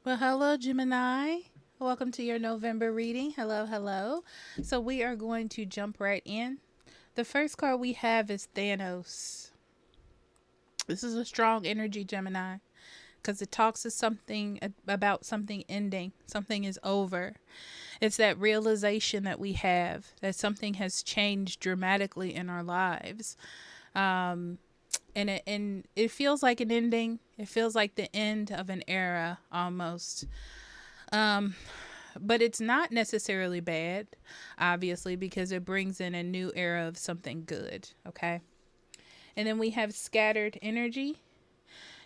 Well, hello, Gemini. Welcome to your November reading. Hello, hello. So, we are going to jump right in. The first card we have is Thanos. This is a strong energy, Gemini, because it talks to something about something ending, something is over. It's that realization that we have that something has changed dramatically in our lives. Um, and it feels like an ending. It feels like the end of an era almost. Um, but it's not necessarily bad, obviously, because it brings in a new era of something good. Okay. And then we have scattered energy.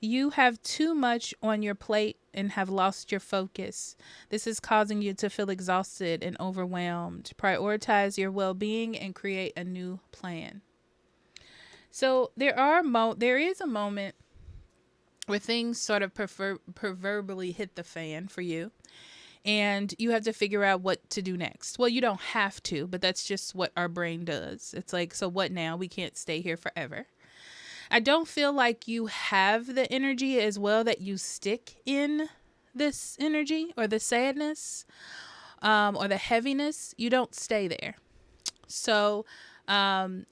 You have too much on your plate and have lost your focus. This is causing you to feel exhausted and overwhelmed. Prioritize your well being and create a new plan. So there is a moment where things sort of proverbially hit the fan for you, and you have to figure out what to do next. Well, you don't have to, but that's just what our brain does. It's like, so what now? We can't stay here forever. I don't feel like you have the energy as well that you stick in this energy or the sadness or the heaviness. You don't stay there. So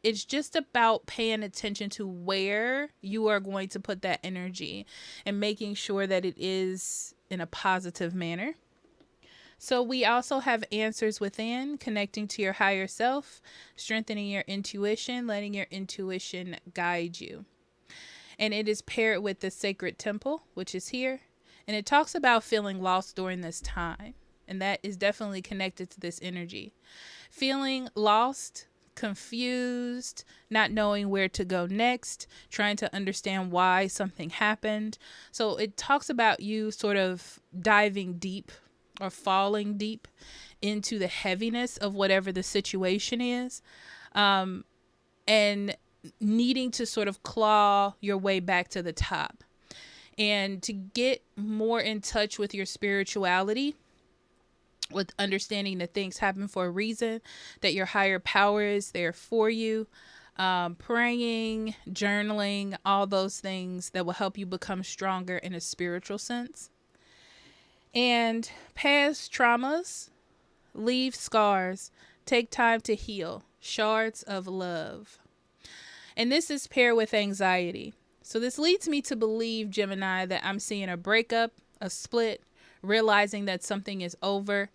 it's just about paying attention to where you are going to put that energy and making sure that it is in a positive manner. So we also have answers within, connecting to your higher self, strengthening your intuition, letting your intuition guide you. And it is paired with the sacred temple, which is here. And it talks about feeling lost during this time. And that is definitely connected to this energy. Feeling lost, confused, not knowing where to go next, trying to understand why something happened. So it talks about you sort of diving deep or falling deep into the heaviness of whatever the situation is, and needing to sort of claw your way back to the top and to get more in touch with your spirituality, with understanding that things happen for a reason, that your higher power is there for you. Praying, journaling, all those things that will help you become stronger in a spiritual sense. And past traumas leave scars. Take time to heal. Shards of love. And this is paired with anxiety. So this leads me to believe, Gemini, that I'm seeing a breakup, a split, realizing that something is over,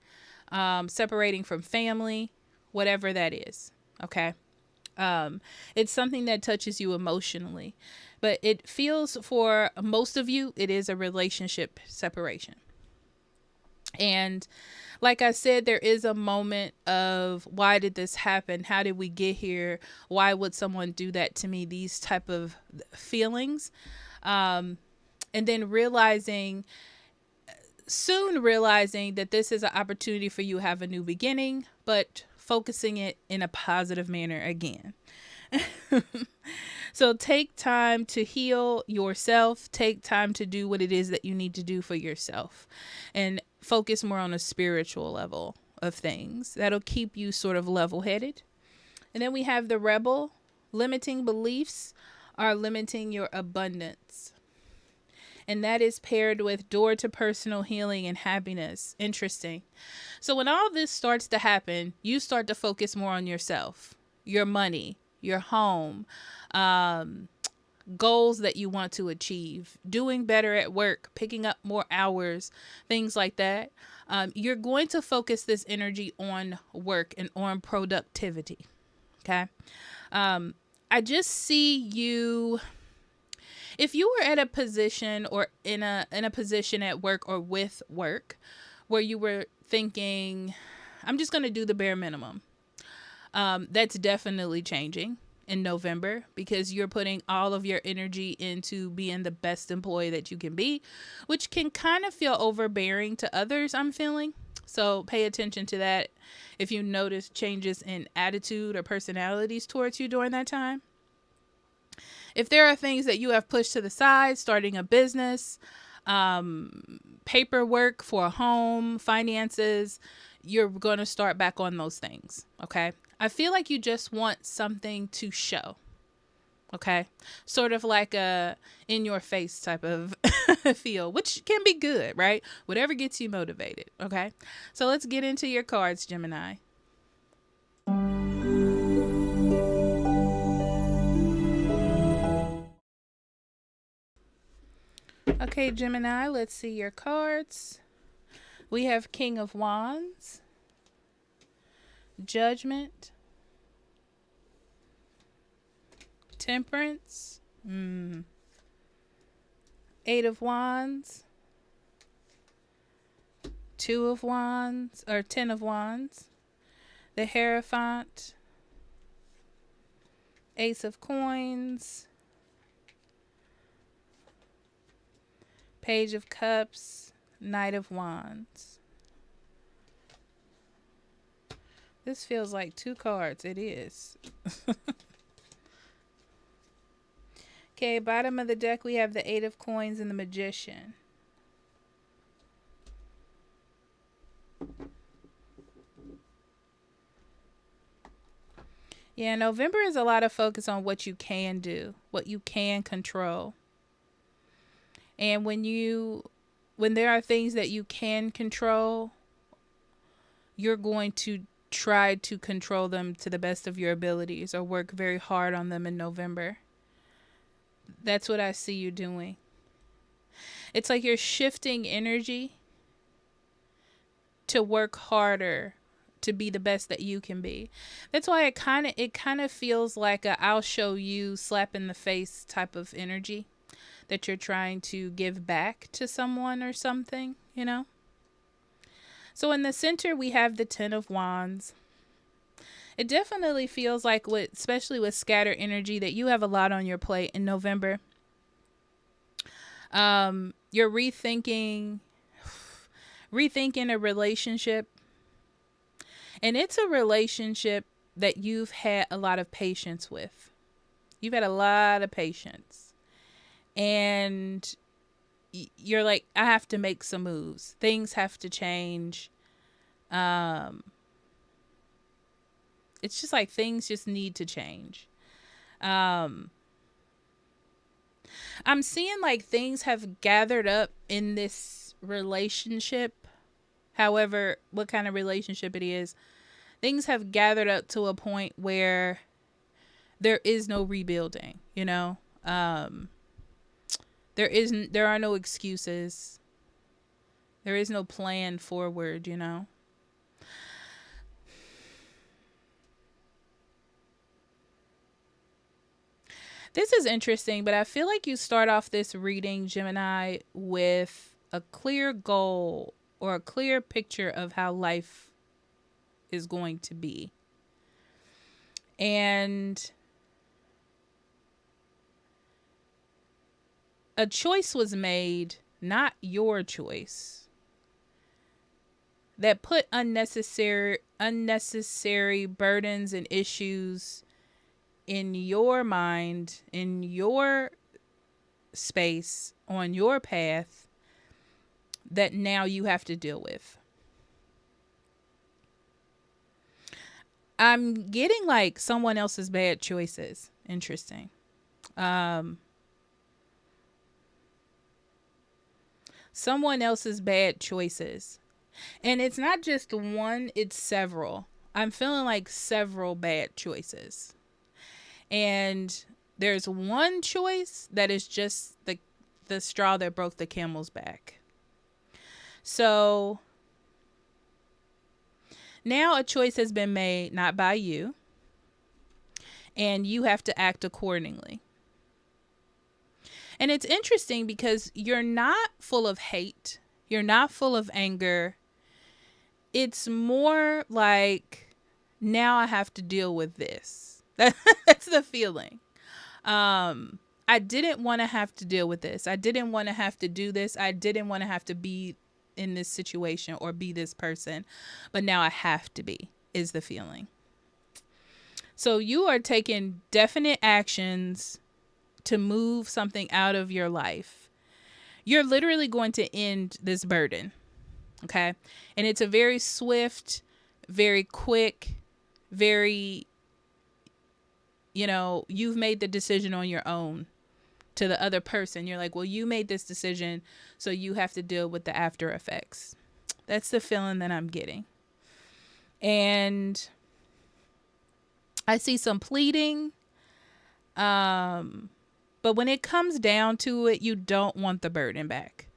separating from family, whatever that is. Okay. It's something that touches you emotionally. But it feels for most of you, it is a relationship separation. And like I said, there is a moment of why did this happen? How did we get here? Why would someone do that to me? These type of feelings. And then soon realizing that this is an opportunity for you to have a new beginning, but focusing it in a positive manner again. So take time to heal yourself. Take time to do what it is that you need to do for yourself. And focus more on a spiritual level of things. That'll keep you sort of level headed. And then we have the rebel. Limiting beliefs are limiting your abundance. And that is paired with door to personal healing and happiness. Interesting. So when all this starts to happen, you start to focus more on yourself, your money, your home, goals that you want to achieve, doing better at work, picking up more hours, things like that. You're going to focus this energy on work and on productivity. Okay. I just see you, if you were at a position or in a position at work or with work where you were thinking, I'm just going to do the bare minimum. That's definitely changing in November because you're putting all of your energy into being the best employee that you can be, which can kind of feel overbearing to others, I'm feeling. So pay attention to that if you notice changes in attitude or personalities towards you during that time. If there are things that you have pushed to the side, starting a business, paperwork for a home, finances, you're going to start back on those things. Okay. I feel like you just want something to show. Okay. Sort of like a in your face type of feel, which can be good, right? Whatever gets you motivated. Okay. So let's get into your cards, Gemini. Okay, Gemini, let's see your cards. We have King of Wands, Judgment, Temperance, Eight of Wands, Two of Wands, or Ten of Wands, the Hierophant, Ace of Coins, Page of Cups, Knight of Wands. This feels like two cards. It is. Okay, bottom of the deck, we have the Eight of Coins and the Magician. Yeah, November is a lot of focus on what you can do, what you can control. And when there are things that you can control, you're going to try to control them to the best of your abilities or work very hard on them in November. That's what I see you doing. It's like you're shifting energy to work harder to be the best that you can be. That's why it kind of feels like a I'll show you slap in the face type of energy that you're trying to give back to someone or something, you know? So in the center, we have the Ten of Wands. It definitely feels like, especially with scattered energy, that you have a lot on your plate in November. You're rethinking a relationship. And it's a relationship that you've had a lot of patience with. You've had a lot of patience. And you're like, I have to make some moves. Things have to change. It's just like things just need to change. I'm seeing like things have gathered up in this relationship. However, what kind of relationship it is, things have gathered up to a point where there is no rebuilding, you know? There are no excuses. There is no plan forward, you know? This is interesting, but I feel like you start off this reading, Gemini, with a clear goal or a clear picture of how life is going to be. And a choice was made, not your choice, that put unnecessary burdens and issues in your mind, in your space, on your path, that now you have to deal with. I'm getting like someone else's bad choices. Interesting. Someone else's bad choices. And it's not just one, it's several. I'm feeling like several bad choices. And there's one choice that is just the straw that broke the camel's back. So now a choice has been made, not by you, and you have to act accordingly. And it's interesting because you're not full of hate. You're not full of anger. It's more like, now I have to deal with this. That's the feeling. I didn't want to have to deal with this. I didn't want to have to do this. I didn't want to have to be in this situation or be this person. But now I have to be, is the feeling. So you are taking definite actions to move something out of your life. You're literally going to end this burden. Okay? And it's a very swift, very quick, very, you've made the decision on your own to the other person. You're like, well, you made this decision, so you have to deal with the after effects. That's the feeling that I'm getting. And I see some pleading. But when it comes down to it, you don't want the burden back.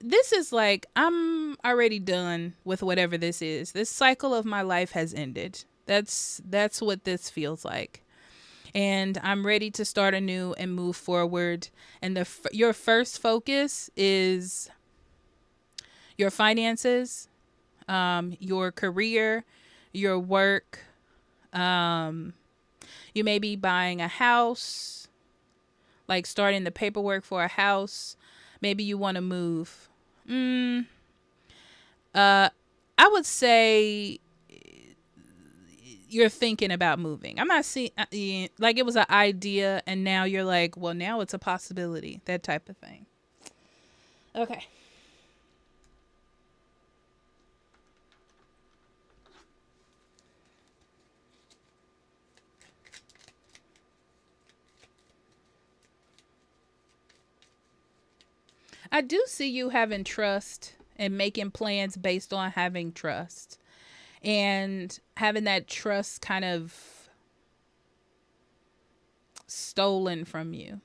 This is like, I'm already done with whatever this is. This cycle of my life has ended. That's what this feels like. And I'm ready to start anew and move forward. And your first focus is your finances, your career, your work. You may be buying a house, like starting the paperwork for a house. Maybe you want to move. I would say you're thinking about moving. I'm not seeing like it was an idea and now you're like, well, now it's a possibility. That type of thing. Okay. I do see you having trust and making plans based on having trust and having that trust kind of stolen from you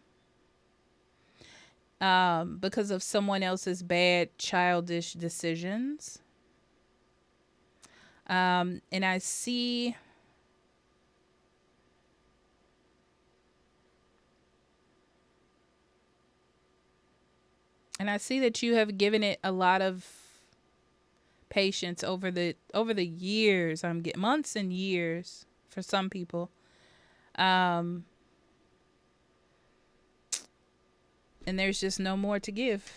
because of someone else's bad childish decisions. And I see that you have given it a lot of patience over the years. I'm getting months and years for some people. And there's just no more to give.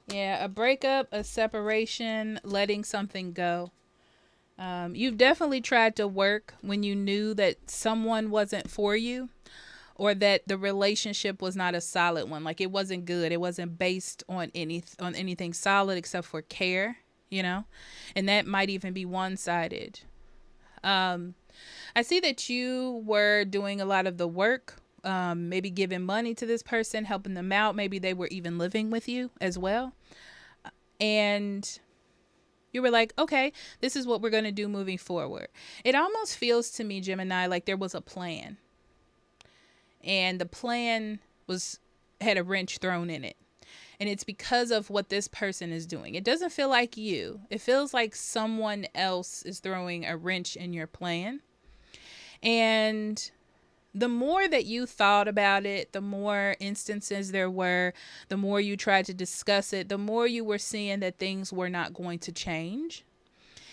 Yeah, a breakup, a separation, letting something go. You've definitely tried to work when you knew that someone wasn't for you or that the relationship was not a solid one. Like it wasn't good. It wasn't based on anything solid except for care, and that might even be one-sided. I see that you were doing a lot of the work, maybe giving money to this person, helping them out. Maybe they were even living with you as well. And you were like, okay, this is what we're going to do moving forward. It almost feels to me, Gemini, like there was a plan. And the plan had a wrench thrown in it. And it's because of what this person is doing. It doesn't feel like you. It feels like someone else is throwing a wrench in your plan. And the more that you thought about it, the more instances there were, the more you tried to discuss it, the more you were seeing that things were not going to change.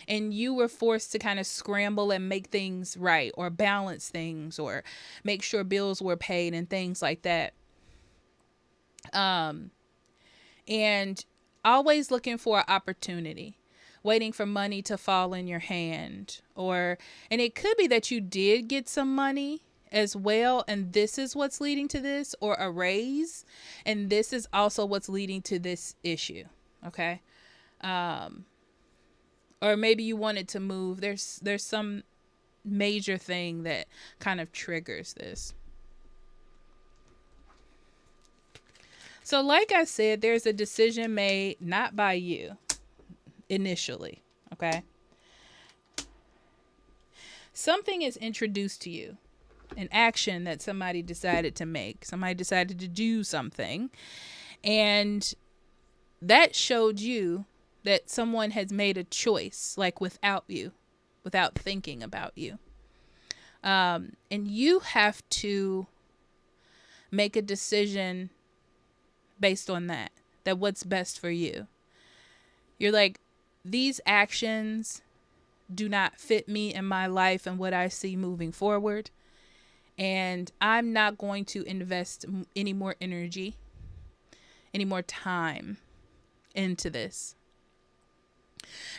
And you were forced to kind of scramble and make things right or balance things or make sure bills were paid and things like that. And always looking for an opportunity, waiting for money to fall in your hand. And it could be that you did get some money as well, and this is what's leading to this, or a raise, and this is also what's leading to this issue. Okay. Or maybe you wanted to move. There's some major thing that kind of triggers this. So like I said, there's a decision made not by you initially, okay? Something is introduced to you, an action that somebody decided to make. Somebody decided to do something, and that showed you that someone has made a choice, like without you, without thinking about you. And you have to make a decision based on that what's best for you. You're like, these actions do not fit me in my life and what I see moving forward. And I'm not going to invest any more energy, any more time into this.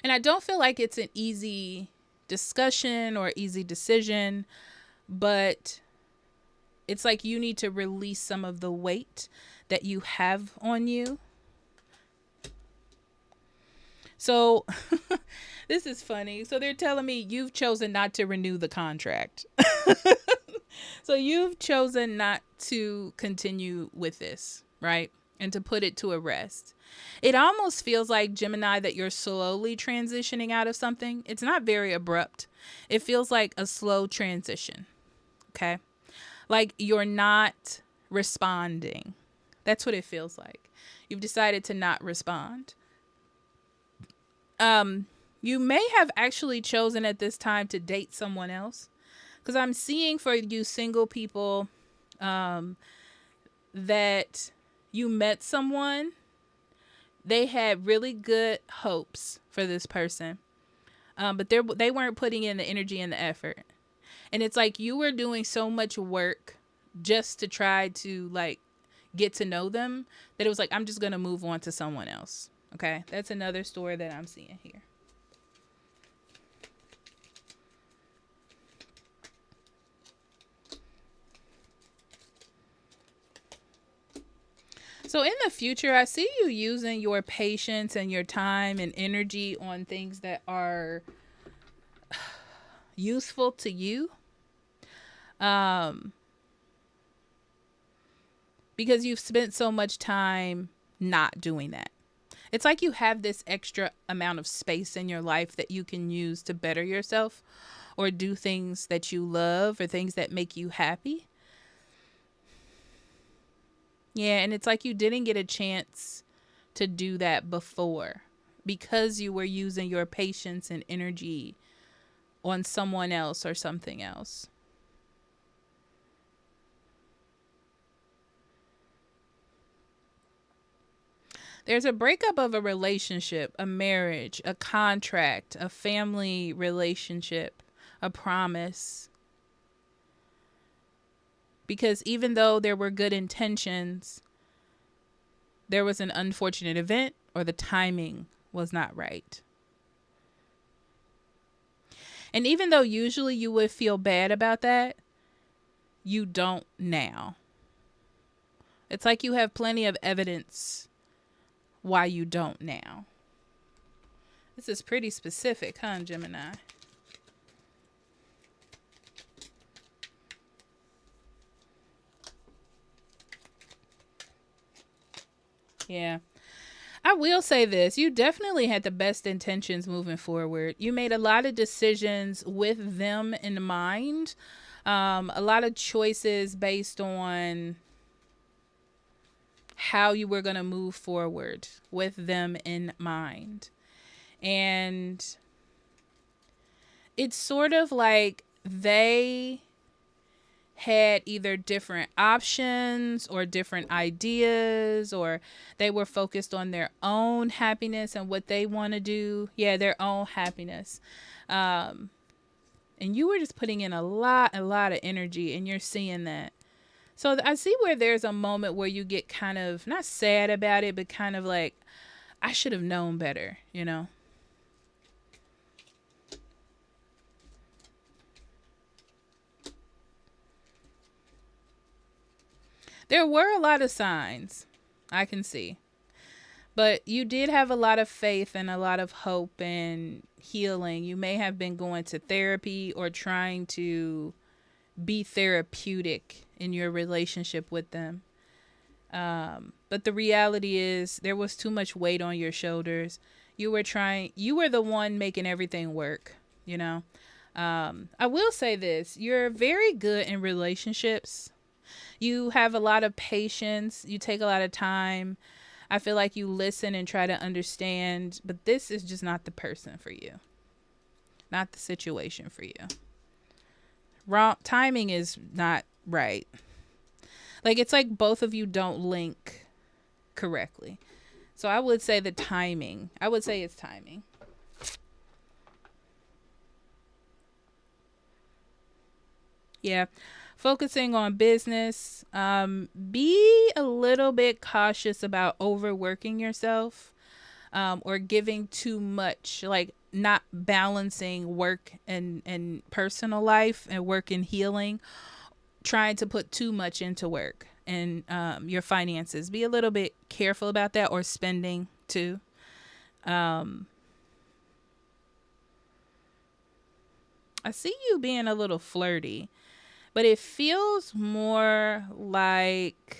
And I don't feel like it's an easy discussion or easy decision, but it's like you need to release some of the weight that you have on you So this is funny. So they're telling me you've chosen not to renew the contract. So you've chosen not to continue with this, right? And to put it to a rest. It almost feels like, Gemini, that you're slowly transitioning out of something. It's not very abrupt. It feels like a slow transition. Okay. Like you're not responding. That's what it feels like. You've decided to not respond. You may have actually chosen at this time to date someone else. Because I'm seeing for you single people that you met someone. They had really good hopes for this person. But they weren't putting in the energy and the effort. And it's like you were doing so much work just to try to like get to know them that it was like, I'm just going to move on to someone else. Okay. That's another story that I'm seeing here. So in the future, I see you using your patience and your time and energy on things that are useful to you. Because you've spent so much time not doing that. It's like you have this extra amount of space in your life that you can use to better yourself or do things that you love or things that make you happy. Yeah, and it's like you didn't get a chance to do that before because you were using your patience and energy on someone else or something else. There's a breakup of a relationship, a marriage, a contract, a family relationship, a promise. Because even though there were good intentions, there was an unfortunate event or the timing was not right. And even though usually you would feel bad about that, you don't now. It's like you have plenty of evidence why you don't now. This is pretty specific, huh, Gemini? Yeah. I will say this. You definitely had the best intentions moving forward. You made a lot of decisions with them in mind. A lot of choices based on how you were going to move forward with them in mind. And it's sort of like they had either different options or different ideas, or they were focused on their own happiness and what they want to do. Yeah, their own happiness. And you were just putting in a lot of energy, and you're seeing that. So I see where there's a moment where you get kind of not sad about it, but kind of like, I should have known better, you know? There were a lot of signs I can see. But you did have a lot of faith and a lot of hope and healing. You may have been going to therapy or trying to be therapeutic in your relationship with them. But the reality is there was too much weight on your shoulders. You were the one making everything work, you know? I will say this, you're very good in relationships. You have a lot of patience. You take a lot of time. I feel like you listen and try to understand, but this is just not the person for you. Not the situation for you. Wrong timing is not right. Like it's like both of you don't link correctly. So I would say the timing. I would say it's timing. Yeah. Focusing on business. Be a little bit cautious about overworking yourself, or giving too much, like not balancing work and personal life and work and healing, trying to put too much into work and your finances. Be a little bit careful about that, or spending too. I see you being a little flirty, but it feels more like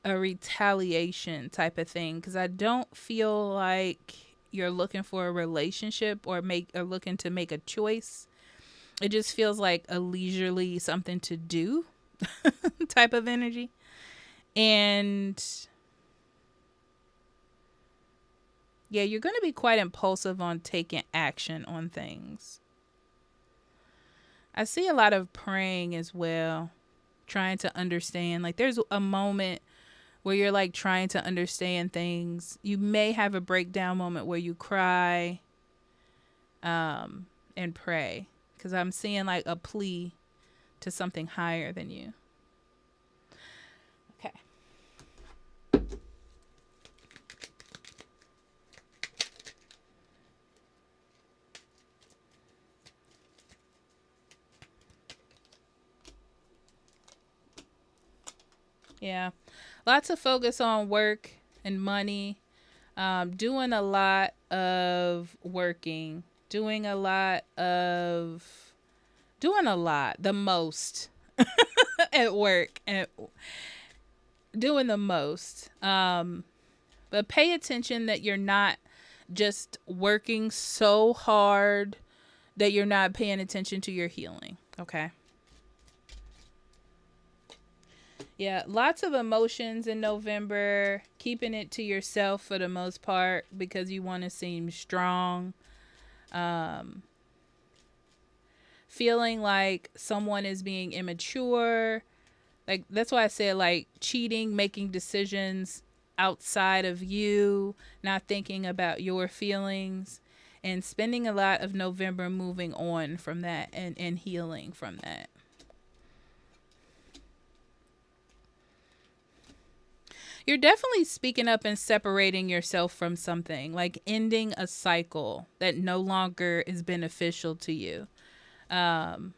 a retaliation type of thing because I don't feel like you're looking for a relationship or looking to make a choice. It just feels like a leisurely something to do type of energy. And yeah, you're going to be quite impulsive on taking action on things. I see a lot of praying as well, trying to understand. Like there's a moment where you're like trying to understand things. You may have a breakdown moment where you cry and pray because I'm seeing like a plea to something higher than you. Okay. Yeah. Lots of focus on work and money. Doing a lot of working. Doing a lot. The most at work. And doing the most. But pay attention that you're not just working so hard that you're not paying attention to your healing. Okay. Yeah, lots of emotions in November, keeping it to yourself for the most part because you want to seem strong. Um, Feeling like someone is being immature. Like that's why I said like cheating, making decisions outside of you, not thinking about your feelings, and spending a lot of November moving on from that and healing from that. You're definitely speaking up and separating yourself from something, like ending a cycle that no longer is beneficial to you. Um,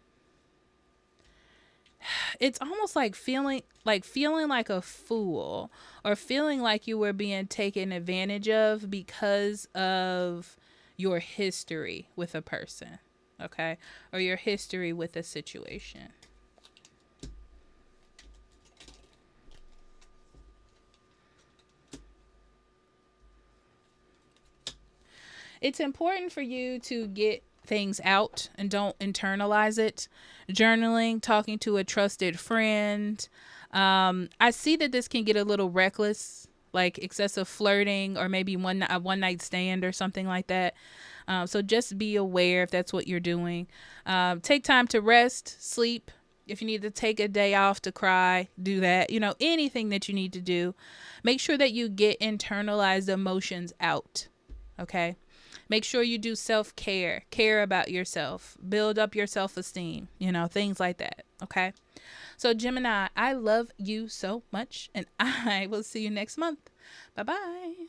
it's almost like feeling like a fool or feeling like you were being taken advantage of because of your history with a person, okay? Or your history with a situation. It's important for you to get things out and don't internalize it. Journaling, talking to a trusted friend. I see that this can get a little reckless, like excessive flirting or maybe a one night stand or something like that. So just be aware if that's what you're doing. Take time to rest, sleep. If you need to take a day off to cry, do that. You know, anything that you need to do. Make sure that you get internalized emotions out. Okay. Make sure you do self-care, care about yourself, build up your self-esteem, things like that. Okay. So Gemini, I love you so much and I will see you next month. Bye-bye.